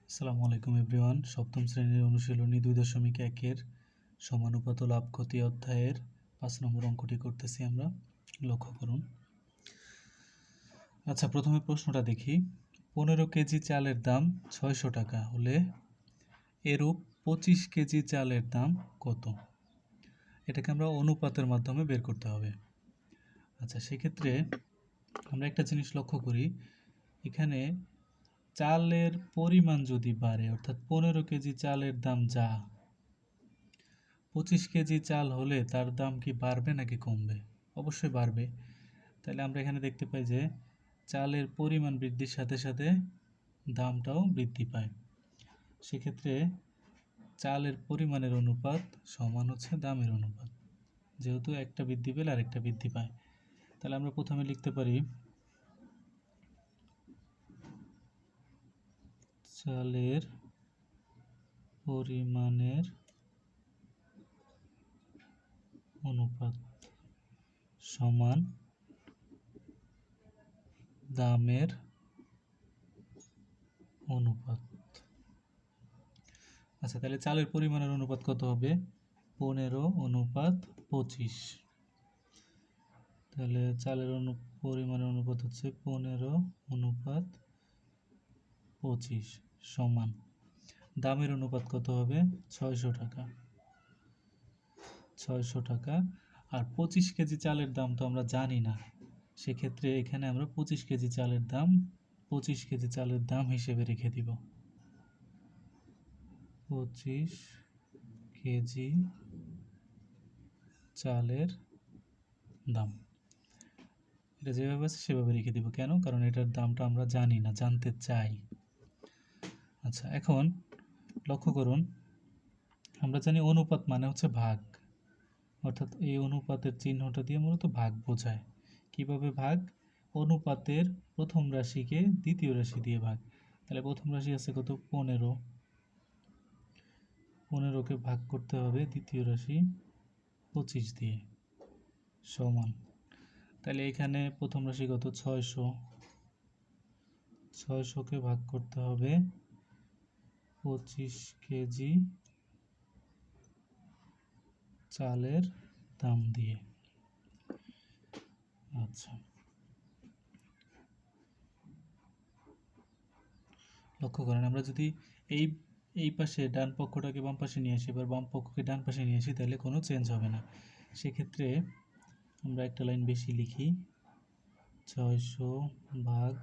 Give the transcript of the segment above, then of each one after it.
আসসালামু আলাইকুম এভরিওয়ান। সপ্তম শ্রেণীর অনুশীলনী 2.1-এর সমানুপাত ও লাভ ক্ষতি অধ্যায়ের 5 নম্বর অঙ্কটি করতেছি আমরা। লক্ষ্য করুন। আচ্ছা, প্রথমে প্রশ্নটা দেখি। 15 কেজি চালের দাম 600 টাকা হলে এরূপ 25 কেজি চালের দাম কত? এটাকে আমরা অনুপাতের মাধ্যমে বের করতে হবে। আচ্ছা, সেক্ষেত্রে আমরা একটা জিনিস লক্ষ্য করি, এখানে চালের পরিমাণ যদি বাড়ে, অর্থাৎ 15 কেজি চালের দাম যা, 25 কেজি চাল হলে তার দাম কি বাড়বে নাকি কমবে? অবশ্যই বাড়বে। তাহলে আমরা এখানে দেখতে পাই যে চালের পরিমাণ বৃদ্ধির সাথে সাথে দামটাও বৃদ্ধি পায়। সেক্ষেত্রে চালের পরিমাণের অনুপাত সমান হচ্ছে দামের অনুপাত, যেহেতু একটা বৃদ্ধি পেলে আরেকটা বৃদ্ধি পায়। তাহলে আমরা প্রথমে লিখতে পারি চালের পরিমাণের অনুপাত সমান দামের অনুপাত। আচ্ছা, তাহলে চালের পরিমাণের অনুপাত কত হবে? 15:25। তাহলে চালের পরিমাণের অনুপাত হচ্ছে 15:25 সমান দামের অনুপাত কত হবে? 600 টাকা। 600 টাকা। আর 25 কেজি চালের দাম তো আমরা জানি না, সেক্ষেত্রে এখানে আমরা 25 কেজি চালের দাম হিসেবে রেখে দিব 25 কেজি চালের দাম। এটা যেভাবে আছে সেভাবে রেখে দিব। কেন? কারণ এটার দামটা আমরা জানি না, জানতে চাই। আচ্ছা, এখন লক্ষ্য করুন, আমরা জানি অনুপাত মানে হচ্ছে ভাগ, অর্থাৎ এই অনুপাতের চিহ্নটা দিয়ে মূলত ভাগ বোঝায়। কিভাবে ভাগ? অনুপাতের প্রথম রাশিকে দ্বিতীয় রাশি দিয়ে ভাগ। তাহলে প্রথম রাশি আছে কত? 15। 15কে ভাগ করতে হবে দ্বিতীয় রাশি 25 দিয়ে, সমান। তাহলে এখানে প্রথম রাশি কত? 600। 600কে ভাগ করতে হবে 25 কেজি চালের দাম দিয়ে। আচ্ছা, লক্ষ্য করেন, আমরা যদি এই এই পাশে ডান পক্ষটাকে বাম পাশে নিয়ে আসি, এবার বাম পক্ষকে ডান পাশে নিয়ে আসি, তাহলে কোনো চেঞ্জ হবে না। সেক্ষেত্রে আমরা একটা লাইন বেশি লিখি, 600 ভাগ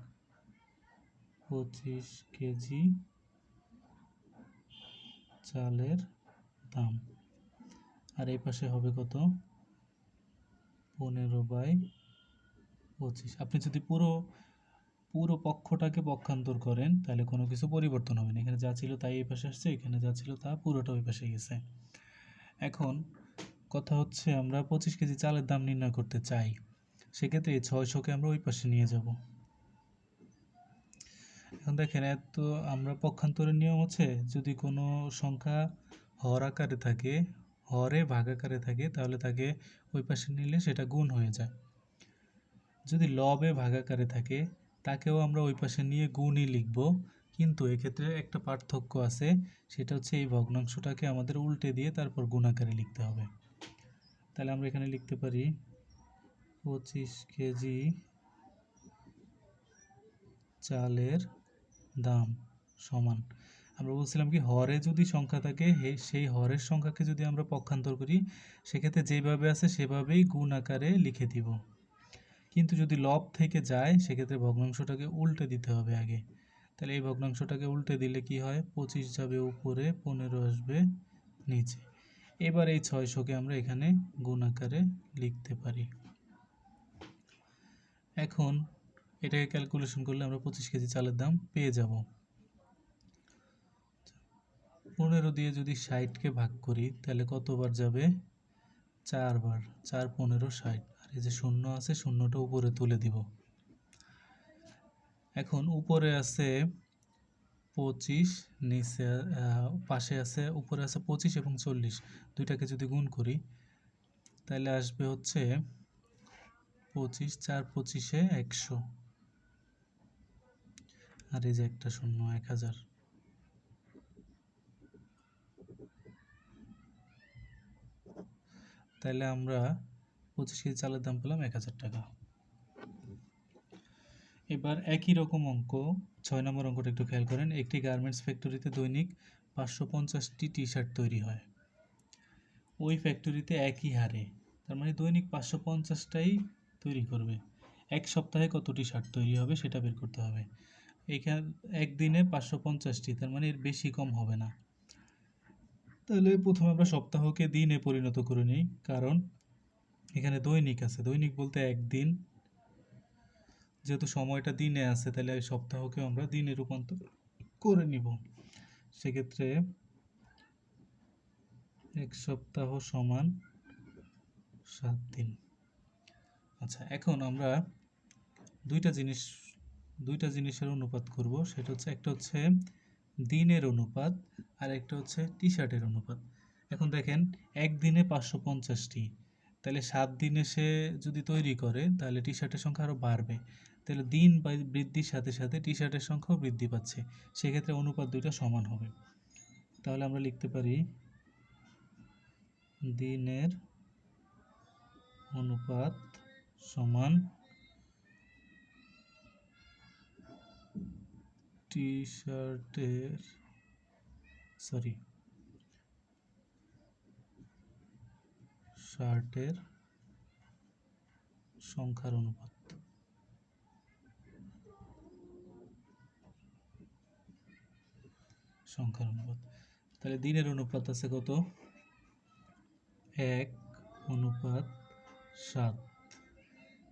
25 কেজি চালের দাম। আর এই পাশে হবে কত? 15/25। আপনি যদি পুরো পক্ষটাকে পক্ষান্তর করেন তাহলে কোনো কিছু পরিবর্তন হবে না। এখানে যা ছিল তাই এই পাশে আসছে, এখানে যা ছিল তা পুরোটা ওই পাশে গেছে। এখন কথা হচ্ছে, আমরা 25 কেজি চালের দাম নির্ণয় করতে চাই, সেক্ষেত্রে এই 600কে আমরা ওই পাশে নিয়ে যাব। এখন দেখেন, এত আমরা পক্ষান্তরের নিয়ম হচ্ছে, যদি কোনো সংখ্যা হর আকারে থাকে, হরে ভাগ আকারে থাকে, তাহলে তাকে ওই পাশে নিলে সেটা গুণ হয়ে যায়। যদি লবে ভাগ আকারে থাকে, তাকেও আমরা ওই পাশে নিয়ে গুণই লিখব, কিন্তু এক্ষেত্রে একটা পার্থক্য আছে, সেটা হচ্ছে এই ভগ্নাংশটাকে আমাদের উল্টে দিয়ে তারপর গুণ আকারে লিখতে হবে। তাহলে আমরা এখানে লিখতে পারি 25 কেজি চালের দাম সমান, আমরা বলছিলাম কি, হরে যদি সংখ্যা থাকে, সেই হরের সংখ্যাকে যদি আমরা পক্ষান্তর করি, সেক্ষেত্রে যেভাবে আছে সেভাবেই গুণ আকারে লিখে দিব। কিন্তু যদি লব থেকে যায়, সেক্ষেত্রে ভগ্নাংশটাকে উল্টে দিতে হবে আগে। তাহলে এই ভগ্নাংশটাকে উল্টে দিলে কি হয়? 25 যাবে উপরে, 15 আসবে নিচে। এবার এই 600কে আমরা এখানে গুণ আকারে লিখতে পারি। এখন এটাকে ক্যালকুলেশন করলে আমরা 25 কেজি চালের দাম পেয়ে যাব। 15 দিয়ে যদি 60কে ভাগ করি, তাহলে কতবার যাবে? 4 বার। 4 15 60। আর এই যে শূন্য আছে, শূন্যটা উপরে তুলে দিব। এখন উপরে আছে 25, নিচে পাশে আছে, উপরে আছে 25 এবং 40, দুইটাকে যদি গুণ করি তাহলে আসবে হচ্ছে 25, 4 25-এ 100, আর এই যে একটা শূন্য, 1000। তাহলে আমরা 25 কেজি চালের দাম পেলাম 1000 টাকা। এবার একই রকম অঙ্ক 6 নম্বর অঙ্কটা একটু খেয়াল করেন। একটি গার্মেন্টস ফ্যাক্টরিতে দৈনিক 550টি টি শার্ট তৈরি হয়। ওই ফ্যাক্টরিতে একই হারে, তার মানে দৈনিক 550টাই তৈরি করবে। এক সপ্তাহে কতটি শার্ট তৈরি হবে সেটা বের করতে হবে। এখানে একদিনে 550টি, তার মানে এর বেশি কম হবে না। তাহলে প্রথমে আমরা সপ্তাহকে দিনে পরিণত করে নিই, কারণ এখানে দৈনিক আছে। দৈনিক বলতে একদিন, যেহেতু সময়টা দিনে আছে তাহলে সপ্তাহকে আমরা দিনে রূপান্তর করে নিব। সেক্ষেত্রে 1 সপ্তাহ সমান 7 দিন। আচ্ছা, এখন আমরা দুইটা জিনিসের অনুপাত করব। সেটা হচ্ছে, একটা হচ্ছে দিনের অনুপাত আর একটা হচ্ছে টি শার্টের অনুপাত। এখন দেখেন, একদিনে 550টি, তাহলে 7 দিনে সে যদি তৈরি করে তাহলে টি শার্টের সংখ্যা আরও বাড়বে। তাহলে দিন বৃদ্ধির সাথে সাথে টি শার্টের সংখ্যাও বৃদ্ধি পাচ্ছে, সেক্ষেত্রে অনুপাত দুইটা সমান হবে। তাহলে আমরা লিখতে পারি দিনের অনুপাত সমান শার্টের সংখ্যার অনুপাত। তাহলে দিনের অনুপাত আছে কত? 1:7।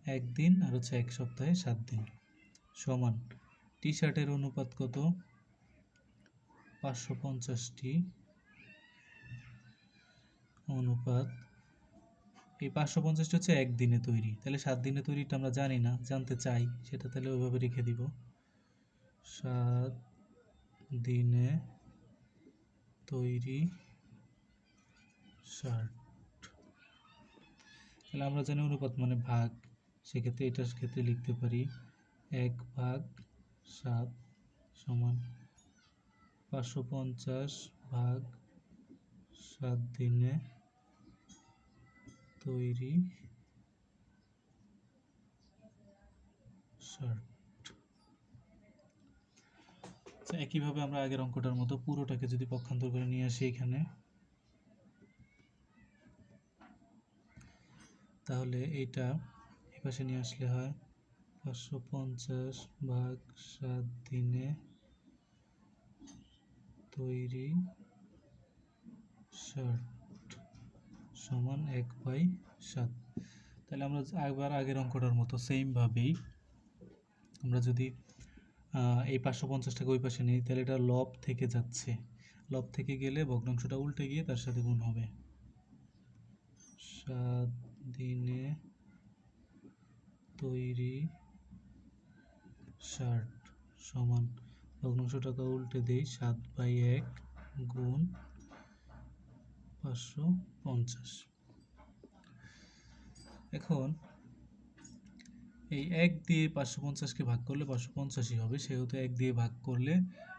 একদিন আর হচ্ছে 1 সপ্তাহে 7 দিন সমান টি শার্টের অনুপাত কত? 550টি অনুপাত, এই 550টি হচ্ছে একদিনে তৈরি, তাহলে 7 দিনে তৈরিটা আমরা জানি না, জানতে চাই সেটা, তাহলে ওইভাবে রেখে দিব 7 দিনে তৈরি শার্ট। তাহলে আমরা জানি অনুপাত মানে ভাগ, সেক্ষেত্রে এটার ক্ষেত্রে লিখতে পারি 1/7 সমান 550/7 দিনে তৈরি শার্ট। একইভাবে আমরা আগের অঙ্কটার মতো পুরোটাকে যদি পক্ষান্তর করে নিয়ে আসি এখানে, তাহলে এইটা এপাশে নিয়ে আসলে হয় 550/7 দিনে তৈরি শার্ট সমান 1/7। তাহলে আমরা একবার আগের অঙ্কটার মতো সেমভাবেই আমরা যদি এই 550টাকে ওই পাশে নিই, তাহলে এটা লব থেকে যাচ্ছে, লব থেকে গেলে ভগ্নাংশটা উল্টে গিয়ে তার সাথে গুণ হবে। 7 দিনে তৈরি শার্ট সমান, ভগ্নাংশটাকে উল্টে দিই, 7/1 গুণ 550। এখন এই 1 দিয়ে 550কে ভাগ করলে 550ই হবে, সেহেতু 1 দিয়ে ভাগ করলে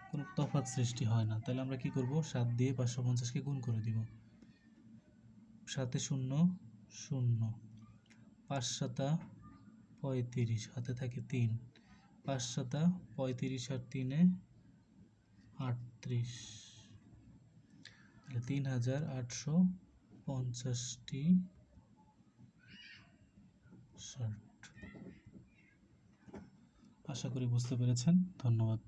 কোনো তফাৎ সৃষ্টি হয় না। তাহলে আমরা কি করব, 7 দিয়ে 550কে গুণ করে দিব। 7 0 0, 5 7 35, হাতে থাকে 3, 5 7 35 আর 3 38, তাহলে 3850টি শার্ট। আশা করি বুঝতে পেরেছেন। ধন্যবাদ।